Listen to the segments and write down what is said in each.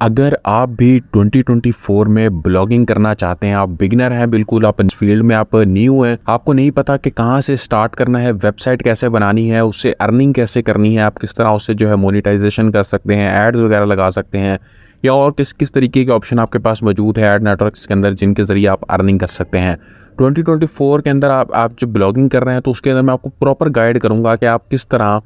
अगर आप भी 2024 में ब्लॉगिंग करना चाहते हैं, आप बिगिनर हैं, बिल्कुल आप इस फील्ड में आप न्यू हैं, आपको नहीं पता कि कहाँ से स्टार्ट करना है, वेबसाइट कैसे बनानी है, उससे अर्निंग कैसे करनी है, आप किस तरह उससे जो है मोनेटाइजेशन कर सकते हैं, एड्स वगैरह लगा सकते हैं, या और किस किस तरीके के ऑप्शन आपके पास मौजूद है एड नेटवर्क्स के अंदर जिनके ज़रिए आप अर्निंग कर सकते हैं। 2024 के अंदर आप जब ब्लॉगिंग कर रहे हैं तो उसके अंदर मैं आपको प्रॉपर गाइड करूँगा कि आप किस तरह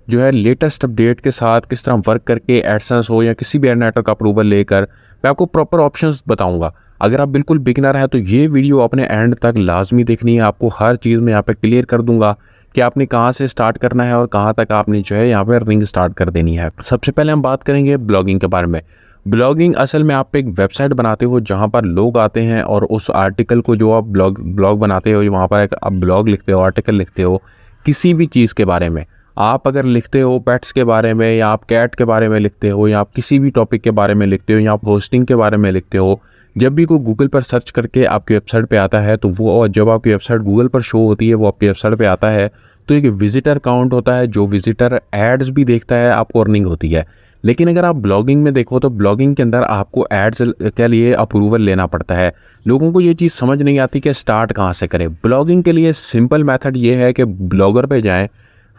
जो है लेटेस्ट अपडेट के साथ किस तरह वर्क करके एडसेंस हो या किसी भी एड नेटवर्क अप्रूवल लेकर मैं आपको प्रॉपर ऑप्शंस बताऊंगा। अगर आप बिल्कुल बिगिनर हैं तो ये वीडियो अपने एंड तक लाजमी देखनी है। आपको हर चीज़ में यहाँ पे क्लियर कर दूंगा कि आपने कहाँ से स्टार्ट करना है और कहाँ तक आपने जो है यहाँ पे अर्निंग स्टार्ट कर देनी है। सबसे पहले हम बात करेंगे ब्लॉगिंग के बारे में। ब्लॉगिंग असल में आप एक वेबसाइट बनाते हो जहाँ पर लोग आते हैं और उस आर्टिकल को जो आप ब्लॉग बनाते हो, वहाँ पर आप ब्लॉग लिखते हो, आर्टिकल लिखते हो किसी भी चीज़ के बारे में। आप अगर लिखते हो पेट्स के बारे में, या आप कैट के बारे में लिखते हो, या आप किसी भी टॉपिक के बारे में लिखते हो, या आप होस्टिंग के बारे में लिखते हो, जब भी कोई गूगल पर सर्च करके आपकी वेबसाइट पे आता है तो वो, और जब आपकी वेबसाइट गूगल पर शो होती है, वो आपकी वेबसाइट पे आता है तो एक विजिटर काउंट होता है। जो विजिटर एड्स भी देखता है आपको अर्निंग होती है। लेकिन अगर आप ब्लॉगिंग में देखो तो ब्लॉगिंग के अंदर आपको एड्स के लिए अप्रूवल लेना पड़ता है। लोगों को ये चीज़ समझ नहीं आती कि स्टार्ट कहाँ से करें। ब्लॉगिंग के लिए सिंपल मेथड ये है कि ब्लॉगर पे जाएं,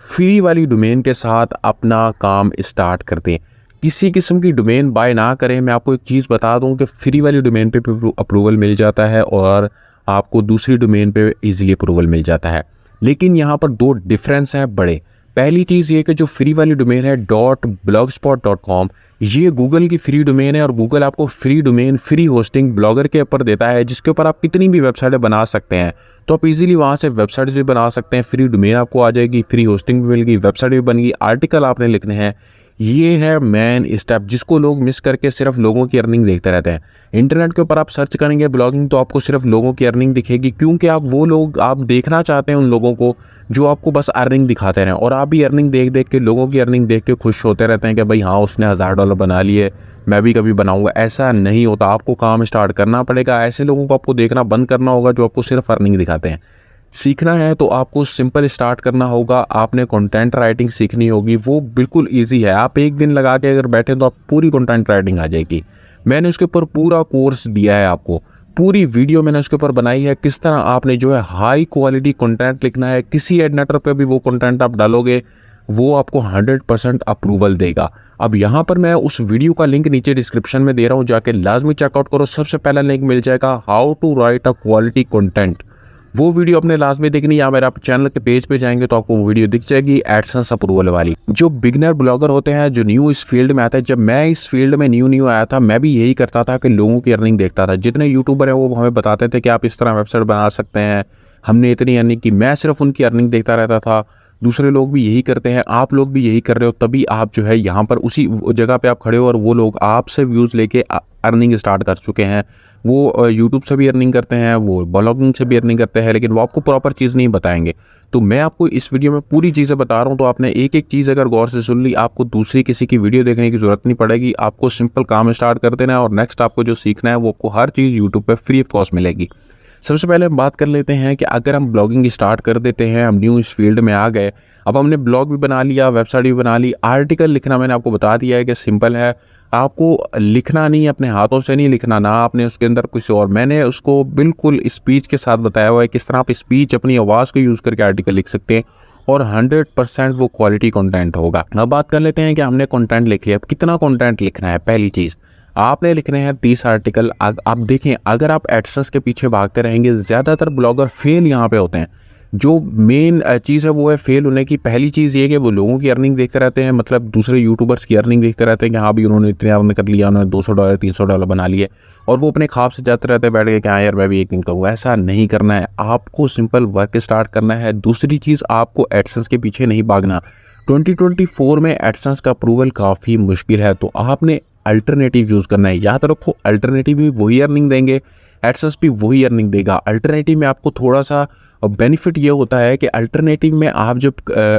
फ्री वाली डोमेन के साथ अपना काम स्टार्ट कर दें। किसी किस्म की डोमेन बाय ना करें। मैं आपको एक चीज़ बता दूं कि फ्री वाली डोमेन पे अप्रूवल मिल जाता है और आपको दूसरी डोमेन पे इजीली अप्रूवल मिल जाता है। लेकिन यहाँ पर दो डिफरेंस हैं बड़े। पहली चीज़ ये कि जो फ्री वाली डोमेन है .blogspot.com, ये गूगल की फ्री डोमेन है और गूगल आपको free domain, free hosting blogger के ऊपर देता है, जिसके ऊपर आप कितनी भी वेबसाइटें बना सकते हैं। तो आप इजीली वहाँ से वेबसाइट भी बना सकते हैं। फ्री डोमेन आपको आ जाएगी, फ्री होस्टिंग भी मिलेगी, वेबसाइट भी बन गई, आर्टिकल आपने लिखने हैं। ये है मेन स्टेप जिसको लोग मिस करके सिर्फ लोगों की अर्निंग देखते रहते हैं। इंटरनेट के ऊपर आप सर्च करेंगे ब्लॉगिंग तो आपको सिर्फ लोगों की अर्निंग दिखेगी, क्योंकि आप वो लोग आप देखना चाहते हैं उन लोगों को जो आपको बस अर्निंग दिखाते रहें। और आप भी अर्निंग देख देख के, लोगों की अर्निंग देख के खुश होते रहते हैं कि भाई हाँ उसने $1000 बना लिए, मैं भी कभी बनाऊंगा। ऐसा नहीं होता। आपको काम स्टार्ट करना पड़ेगा। ऐसे लोगों को आपको देखना बंद करना होगा जो आपको सिर्फ अर्निंग दिखाते हैं। सीखना है तो आपको सिंपल स्टार्ट करना होगा। आपने कंटेंट राइटिंग सीखनी होगी, वो बिल्कुल इजी है। आप एक दिन लगा के अगर बैठे तो आप पूरी कंटेंट राइटिंग आ जाएगी। मैंने उसके ऊपर पूरा कोर्स दिया है आपको, पूरी वीडियो मैंने उसके ऊपर बनाई है किस तरह आपने जो है हाई क्वालिटी कंटेंट लिखना है। किसी एड नेटवर्क पे भी वो कंटेंट आप डालोगे वो आपको 100% अप्रूवल देगा। अब यहाँ पर मैं उस वीडियो का लिंक नीचे डिस्क्रिप्शन में दे रहा हूँ, जाके लाजमी चेकआउट करो। सबसे पहला लिंक मिल जाएगा how to write a quality content. वो वीडियो अपने लाजमी देखनी, या मेरे आप चैनल के पेज पे जाएंगे तो आपको वो वीडियो दिख जाएगी एडसेंस अप्रूवल वाली। जो बिगनर ब्लॉगर होते हैं, जो न्यू इस फील्ड में आते हैं, जब मैं इस फील्ड में न्यू आया था मैं भी यही करता था कि लोगों की अर्निंग देखता था। जितने यूट्यूबर हैं वो हमें बताते थे कि आप इस तरह वेबसाइट बना सकते हैं, हमने इतनी अर्निंग की। मैं सिर्फ उनकी अर्निंग देखता रहता था। दूसरे लोग भी यही करते हैं, आप लोग भी यही कर रहे हो, तभी आप जो है यहाँ पर उसी जगह पे आप खड़े हो और वो लोग आपसे व्यूज़ लेके अर्निंग स्टार्ट कर चुके हैं। वो यूट्यूब से भी अर्निंग करते हैं, वो ब्लॉगिंग से भी अर्निंग करते हैं, लेकिन वो आपको प्रॉपर चीज़ नहीं बताएंगे। तो मैं आपको इस वीडियो में पूरी चीज़ें बता रहा हूँ, तो आपने एक एक चीज़ अगर गौर से सुन ली, आपको दूसरी किसी की वीडियो देखने की ज़रूरत नहीं पड़ेगी। आपको सिंपल काम स्टार्ट कर देना है और नेक्स्ट आपको जो सीखना है वो आपको हर चीज़ यूट्यूब पर फ्री ऑफ कॉस्ट मिलेगी। सबसे पहले हम बात कर लेते हैं कि अगर हम ब्लॉगिंग स्टार्ट कर देते हैं, हम न्यू इस फील्ड में आ गए, अब हमने ब्लॉग भी बना लिया, वेबसाइट भी बना ली, आर्टिकल लिखना मैंने आपको बता दिया है कि सिंपल है। आपको लिखना नहीं, अपने हाथों से नहीं लिखना, ना आपने उसके अंदर कुछ और, मैंने उसको बिल्कुल स्पीच के साथ बताया हुआ है किस तरह आप स्पीच अपनी आवाज़ को यूज़ करके आर्टिकल लिख सकते हैं और 100% वो क्वालिटी कंटेंट होगा। अब बात कर लेते हैं कि हमने कंटेंट लिख लिया, अब कितना कंटेंट लिखना है। पहली चीज़ आपने लिखने हैं 30 आर्टिकल। आप देखें, अगर आप एडसेंस के पीछे भागते रहेंगे, ज़्यादातर ब्लॉगर फेल यहाँ पे होते हैं। जो मेन चीज़ है वो है फेल होने की। पहली चीज़ ये कि वो लोगों की अर्निंग देखते रहते हैं, मतलब दूसरे यूट्यूबर्स की अर्निंग देखते रहते हैं कि हाँ भी उन्होंने इतने अर्न कर लिया, उन्होंने $200 $300 बना लिए, और वो अपने ख्वाब से जाते रहते हैं बैठ के कि हाँ यार मैं भी एक दिन करूँगा। ऐसा नहीं करना है, आपको सिंपल वर्क स्टार्ट करना है। दूसरी चीज़, आपको एडसेंस के पीछे नहीं भागना। 2024 में एडसेंस का अप्रूवल काफ़ी मुश्किल है, तो आपने अल्टरनेटिव यूज़ करना है। याद रखो, अल्टरनेटिव भी वही अर्निंग देंगे, एडसेंस भी वही अर्निंग देगा। अल्टरनेटिव में आपको थोड़ा सा बेनिफिट ये होता है कि अल्टरनेटिव में आप जब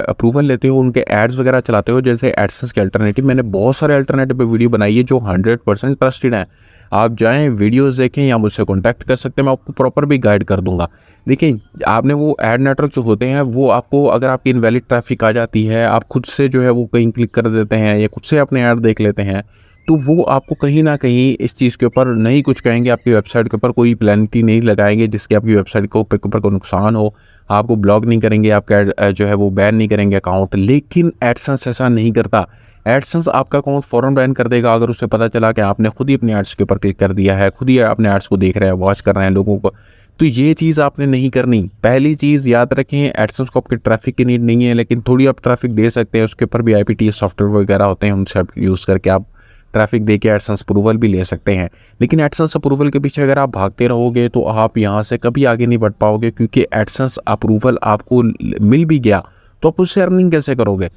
अप्रूवल लेते हो, उनके एड्स वगैरह चलाते हो, जैसे एडसेंस के अल्टरनेटिव, मैंने बहुत सारे अल्टरनेटिव पे वीडियो बनाई है जो 100% ट्रस्टेड हैं। आप जाएं, वीडियोस देखें, या मुझसे कॉन्टैक्ट कर सकते हैं, मैं आपको प्रॉपर भी गाइड कर दूंगा। देखिए, आपने वो एड नेटवर्क जो होते हैं वो आपको, अगर आपकी इनवैलिड ट्रैफिक आ जाती है, आप खुद से जो है वो कहीं क्लिक कर देते हैं या खुद से अपने ऐड देख लेते हैं, तो वो आपको कहीं ना कहीं इस चीज़ के ऊपर नहीं कुछ कहेंगे, आपकी वेबसाइट के ऊपर कोई पेनल्टी नहीं लगाएंगे जिसके आपकी वेबसाइट के ऊपर कोई नुकसान हो, आपको ब्लॉक नहीं करेंगे, आपका जो है वो बैन नहीं करेंगे अकाउंट। लेकिन एडसेंस ऐसा नहीं करता। एडसेंस आपका अकाउंट फ़ौरन बैन कर देगा अगर उसे पता चला कि आपने खुद ही अपने एड्स के ऊपर क्लिक कर दिया है, खुद ही अपने एड्स को देख रहे हैं, वॉच कर रहे हैं लोगों को। तो ये चीज़ आपने नहीं करनी। पहली चीज़ याद रखें, एडसेंस को आपके ट्रैफिक की नीड नहीं है, लेकिन थोड़ी आप ट्रैफिक दे सकते हैं। उसके ऊपर भी IPTS सॉफ्टवेयर वगैरह होते हैं, उनसे आप यूज़ करके आप ट्रैफिक दे के एडसेंस अप्रूवल भी ले सकते हैं। लेकिन एडसेंस अप्रूवल के पीछे अगर आप भागते रहोगे तो आप यहाँ से कभी आगे नहीं बढ़ पाओगे, क्योंकि एडसेंस अप्रूवल आपको मिल भी गया तो आप उससे अर्निंग कैसे करोगे?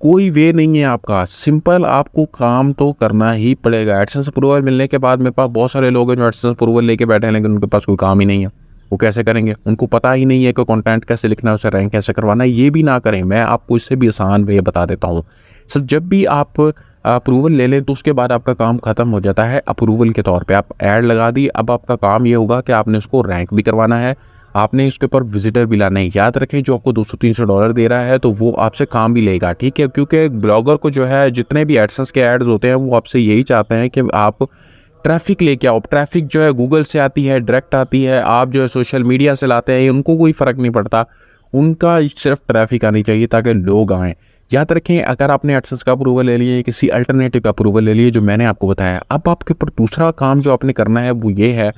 कोई वे नहीं है आपका। सिंपल आपको काम तो करना ही पड़ेगा। एडसेंस अप्रूवल मिलने के बाद मेरे पास बहुत सारे लोग हैं जो एडसेंस अप्रूवल लेके बैठे हैं, लेकिन उनके पास कोई काम ही नहीं है। वो कैसे करेंगे? उनको पता ही नहीं है कि कंटेंट कैसे लिखना है, उसे रैंक कैसे करवाना है। ये भी ना करें, मैं आपको इससे भी आसान वे बता देता हूँ। सर, जब भी आप अप्रूवल ले लें तो उसके बाद आपका काम खत्म हो जाता है। अप्रूवल के तौर पे आप ऐड लगा दी, अब आपका काम ये होगा कि आपने उसको रैंक भी करवाना है, आपने इसके ऊपर विजिटर भी लाना है। याद रखें, जो आपको $200-300 दे रहा है तो वो आपसे काम भी लेगा, ठीक है? क्योंकि ब्लॉगर को जो है, जितने भी एडसेंस के एड्स होते हैं वो आपसे यही चाहते हैं कि आप ट्रैफिक लेके आओ। ट्रैफिक जो है गूगल से आती है, डायरेक्ट आती है, आप जो है सोशल मीडिया से लाते हैं, उनको कोई फ़र्क नहीं पड़ता। उनका सिर्फ ट्रैफिक आनी चाहिए ताकि लोग आएँ। याद रखें, अगर आपने एडसेंस का अप्रूवल ले लिए, किसी अल्टरनेटिव का अप्रूवल ले लिए जो मैंने आपको बताया, अब आपके ऊपर दूसरा काम जो आपने करना है वो ये है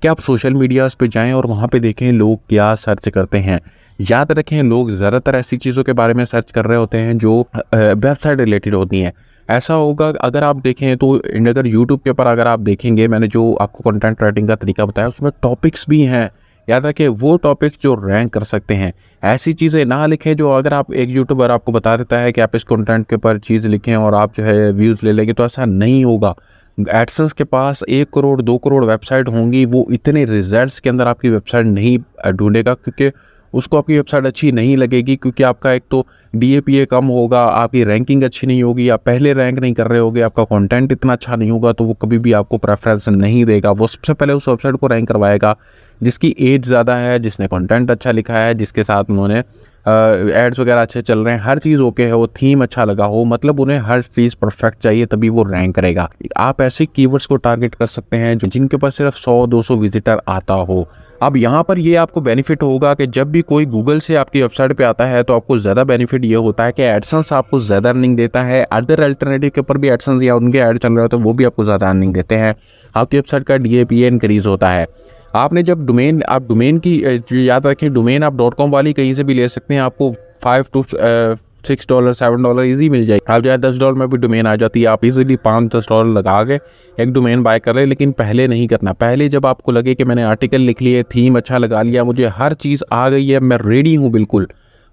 कि आप सोशल मीडियाज़ पे जाएं और वहाँ पे देखें लोग क्या सर्च करते हैं। याद रखें, लोग ज़्यादातर ऐसी चीज़ों के बारे में सर्च कर रहे होते हैं जो वेबसाइट रिलेटेड होती हैं। ऐसा होगा अगर आप देखें तो, अगर यूट्यूब के ऊपर अगर आप देखेंगे, मैंने जो आपको कंटेंट राइटिंग का तरीका बताया उसमें टॉपिक्स भी हैं। याद रखें, वो टॉपिक्स जो रैंक कर सकते हैं। ऐसी चीज़ें ना लिखें जो, अगर आप एक यूट्यूबर आपको बता देता है कि आप इस कंटेंट के ऊपर चीज़ लिखें और आप जो है व्यूज़ ले लेंगे, तो ऐसा नहीं होगा। एडसेंस के पास 1 करोड़ 2 करोड़ वेबसाइट होंगी, वो इतने रिजल्ट्स के अंदर आपकी वेबसाइट नहीं ढूंढेगा, क्योंकि उसको आपकी वेबसाइट अच्छी नहीं लगेगी। क्योंकि आपका एक तो DAPA कम होगा, आपकी रैंकिंग अच्छी नहीं होगी, आप पहले रैंक नहीं कर रहे होगे, आपका कंटेंट इतना अच्छा नहीं होगा, तो वो कभी भी आपको प्रेफरेंस नहीं देगा। वो सबसे पहले उस वेबसाइट को रैंक करवाएगा जिसकी एज ज़्यादा है, जिसने कंटेंट अच्छा लिखा है, जिसके साथ उन्होंने एड्स वगैरह अच्छे चल रहे हैं, हर चीज़ ओके है, वो थीम अच्छा लगा हो, मतलब उन्हें हर चीज़ परफेक्ट चाहिए, तभी वो रैंक करेगा। आप ऐसे कीवर्ड्स को टारगेट कर सकते हैं जिनके पास सिर्फ 100-200 विजिटर आता हो। अब यहाँ पर ये आपको बेनिफिट होगा कि जब भी कोई गूगल से आपकी वेबसाइट पे आता है तो आपको ज़्यादा बेनिफिट ये होता है कि एडसेंस आपको ज़्यादा अर्निंग देता है। अदर अल्टरनेटिव के ऊपर भी एडसेंस या उनके ऐड चल रहे होते हैं, वो भी आपको ज़्यादा अर्निंग देते हैं। आपकी वेबसाइट का DAPA इंक्रीज़ होता है। आपने जब डोमेन, आप डोमेन की याद रखें, डोमेन आप .com वाली कहीं से भी ले सकते हैं, आपको $5 to $6 $7 ईजी मिल जाएगी। आप जो है $10 में भी डोमेन आ जाती है, आप इजीली $5-10 लगा के एक डोमेन बाय कर ले। लेकिन पहले नहीं करना। पहले जब आपको लगे कि मैंने आर्टिकल लिख लिए, थीम अच्छा लगा लिया, मुझे हर चीज़ आ गई है, मैं रेडी हूँ बिल्कुल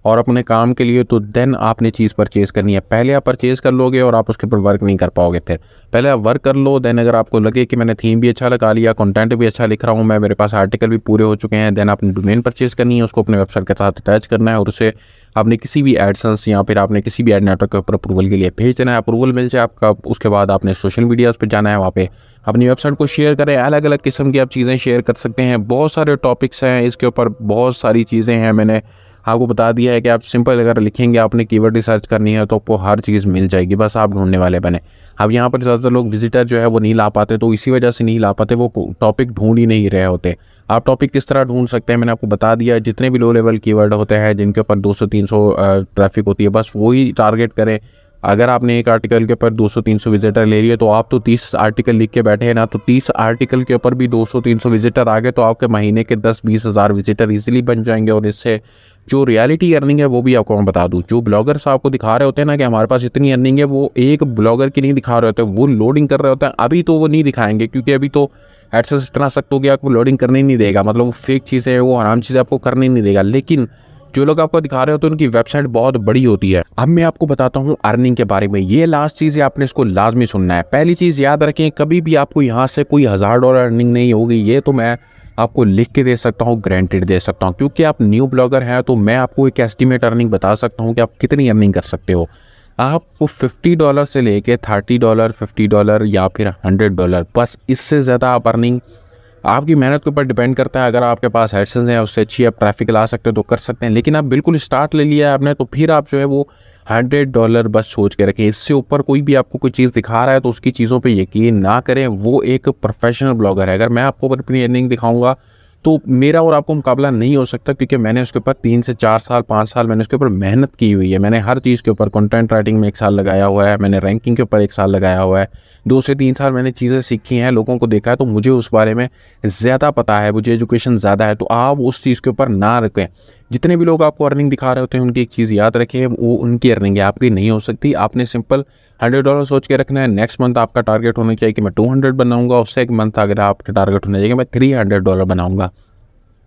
और अपने काम के लिए, तो देन आपने चीज़ परचेज़ करनी है। पहले आप परचेज़ कर लोगे और आप उसके ऊपर वर्क नहीं कर पाओगे। फिर पहले आप वर्क कर लो, देन अगर आपको लगे कि मैंने थीम भी अच्छा लगा लिया, कंटेंट भी अच्छा लिख रहा हूँ मैं, मेरे पास आर्टिकल भी पूरे हो चुके हैं, देन आपने डोमेन परचेज़ करनी है, उसको अपने वेबसाइट के साथ अटैच करना है और उसे आपने किसी भी एडसेंस या फिर आपने किसी भी एड नेटवर्क के ऊपर अप्रूवल के लिए भेज देना है। अप्रूवल मिल जाए आपका, उसके बाद आपने सोशल मीडियाज़ पर जाना है, वहाँ पे अपनी वेबसाइट को शेयर करें। अलग अलग किस्म की आप चीज़ें शेयर कर सकते हैं। बहुत सारे टॉपिक्स हैं इसके ऊपर, बहुत सारी चीज़ें हैं। मैंने आपको बता दिया है कि आप सिंपल अगर लिखेंगे, आपने कीवर्ड रिसर्च करनी है तो आपको हर चीज़ मिल जाएगी, बस आप ढूंढने वाले बने। अब यहाँ पर ज़्यादातर लोग विजिटर जो है वो नहीं ला पाते, तो इसी वजह से नहीं ला पाते, वो टॉपिक ढूंढ ही नहीं रहे होते। आप टॉपिक किस तरह ढूंढ सकते हैं मैंने आपको बता दिया। जितने भी लो लेवल कीवर्ड होते हैं जिनके ऊपर 200-300 ट्रैफिक होती है, बस वही टारगेट करें। अगर आपने एक आर्टिकल के ऊपर 200-300 विजिटर ले लिए, तो आप तो 30 आर्टिकल लिख के बैठे हैं ना, तो 30 आर्टिकल के ऊपर भी 200-300 विजिटर आ गए, तो आपके महीने के 10-20 हज़ार विजिटर इजीली बन जाएंगे। और इससे जो रियलिटी अर्निंग है वो भी आपको मैं बता दूं, जो ब्लॉगर्स आपको दिखा रहे होते हैं ना कि हमारे पास इतनी अर्निंग है, वो एक ब्लॉगर की नहीं दिखा रहे होते, वो लोडिंग कर रहे होते हैं। अभी तो वो नहीं दिखाएंगे क्योंकि अभी तो एडसेंस इतना सख्त हो गया कि वो लोडिंग करने ही नहीं देगा, मतलब वो फेक चीज़ें, वो आराम चीज़ें आपको करने ही नहीं देगा। लेकिन जो लोग आपको दिखा रहे होते हैं उनकी वेबसाइट बहुत बड़ी होती है। अब मैं आपको बताता हूँ अर्निंग के बारे में। ये लास्ट चीज़ है, आपने इसको लाजमी सुनना है। पहली चीज़ याद रखें, कभी भी आपको यहाँ से कोई $1000 अर्निंग नहीं होगी, ये तो मैं आपको लिख के दे सकता हूँ, गारंटेड दे सकता हूँ। क्योंकि आप न्यू ब्लॉगर हैं तो मैं आपको एक एस्टीमेट अर्निंग बता सकता हूँ कि आप कितनी अर्निंग कर सकते हो। आपको $50 से लेके $30, $50 या फिर $100, बस इससे ज़्यादा आप अर्निंग आपकी मेहनत के ऊपर डिपेंड करता है। अगर आपके पास एडसेंस है, उससे अच्छी आप ट्रैफिक ला सकते हो तो कर सकते हैं। लेकिन आप बिल्कुल स्टार्ट ले लिया है आपने, तो फिर आप जो है वो $100 बस सोच के रखें। इससे ऊपर कोई भी आपको कोई चीज़ दिखा रहा है तो उसकी चीज़ों पे यकीन ना करें, वो एक प्रोफेशनल ब्लॉगर है। अगर मैं आपको अपनी अर्निंग दिखाऊंगा तो मेरा और आपको मुकाबला नहीं हो सकता, क्योंकि मैंने उसके ऊपर 3 से 4 साल 5 साल मैंने उसके ऊपर मेहनत की हुई है। मैंने हर चीज़ के ऊपर कंटेंट राइटिंग में 1 साल लगाया हुआ है, मैंने रैंकिंग के ऊपर 1 साल लगाया हुआ है, 2 से 3 साल मैंने चीज़ें सीखी हैं, लोगों को देखा है, तो मुझे उस बारे में ज़्यादा पता है, मुझे एजुकेशन ज़्यादा है। तो आप उस चीज़ के ऊपर ना रखें। जितने भी लोग आपको अर्निंग दिखा रहे होते हैं उनकी एक चीज़ याद रखें, वो उनकी अर्निंग है, आपकी नहीं हो सकती। आपने सिंपल $100 सोच के रखना है। नेक्स्ट मंथ आपका टारगेट होना चाहिए कि मैं 200 बनाऊंगा। उससे एक मंथ अगर आपका टारगेट होना चाहिए कि मैं $300 बनाऊंगा।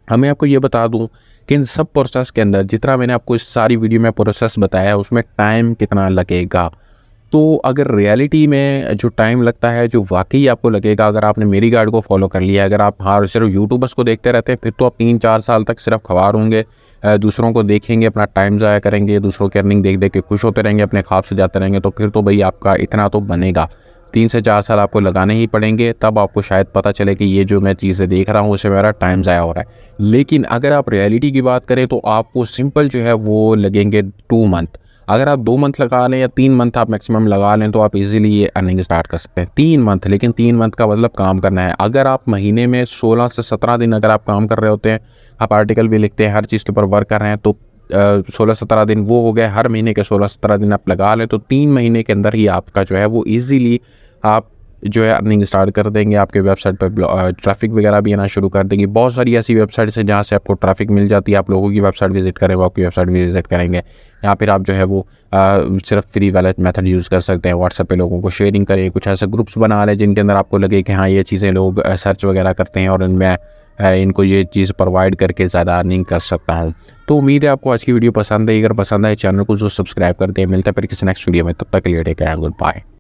मैं आपको ये बता दूं कि इन सब प्रोसेस के अंदर जितना मैंने आपको इस सारी वीडियो में प्रोसेस बताया है उसमें टाइम कितना लगेगा, तो अगर रियलिटी में जो टाइम लगता है, जो वाकई आपको लगेगा, अगर आपने मेरी गाइड को फॉलो कर लिया, अगर आप हाँ सिर्फ यूट्यूबर्स को देखते रहते हैं, फिर तो आप 3-4 साल तक सिर्फ खवार होंगे, दूसरों को देखेंगे, अपना टाइम ज़ाया करेंगे, दूसरों की अर्निंग देख देख के खुश होते रहेंगे, अपने ख्वाब से जाते रहेंगे। तो फिर तो भाई आपका इतना तो बनेगा, 3 से 4 साल आपको लगाने ही पड़ेंगे, तब आपको शायद पता चले कि ये जो मैं चीज़ें देख रहा हूँ उससे मेरा टाइम ज़ाया हो रहा है। लेकिन अगर आप रियलिटी की बात करें तो आपको सिंपल जो है वो लगेंगे 2 मंथ। अगर आप 2 मंथ लगा लें या 3 मंथ आप मैक्सिमम लगा लें तो आप इजीली ये अर्निंग स्टार्ट कर सकते हैं। 3 मंथ, लेकिन 3 मंथ का मतलब काम करना है। अगर आप महीने में 16 से 17 दिन अगर आप काम कर रहे होते हैं, आप आर्टिकल भी लिखते हैं, हर चीज़ के ऊपर वर्क कर रहे हैं, तो 16-17 दिन वो हो गए, हर महीने के 16-17 दिन आप लगा लें तो 3 महीने के अंदर ही आपका जो है वो ईजीली आप जो है अर्निंग स्टार्ट कर देंगे। आपके वेबसाइट पर ट्रैफिक वगैरह भी आना शुरू कर देंगे। बहुत सारी ऐसी वेबसाइट्स हैं जहाँ से आपको ट्रैफिक मिल जाती है। आप लोगों की वेबसाइट विजिट करें, वो आपकी वेबसाइट भी विजिट करेंगे, या फिर आप जो है वो सिर्फ फ्री वाला मेथड यूज़ कर सकते हैं। व्हाट्सएप पे लोगों को शेयरिंग करें, कुछ ऐसे ग्रुप्स बना लें जिनके अंदर आपको लगे कि हाँ ये चीज़ें लोग सर्च वगैरह करते हैं और इनमें इनको ये चीज़ प्रोवाइड करके ज़्यादा अर्निंग कर सकता हूँ। तो उम्मीद है आपको आज की वीडियो पसंद है। अगर पसंद है चैनल को जो सब्सक्राइब कर दें। मिलता है फिर किसी नेक्स्ट वीडियो में, तब तक के लिए टेक केयर, गुड बाय।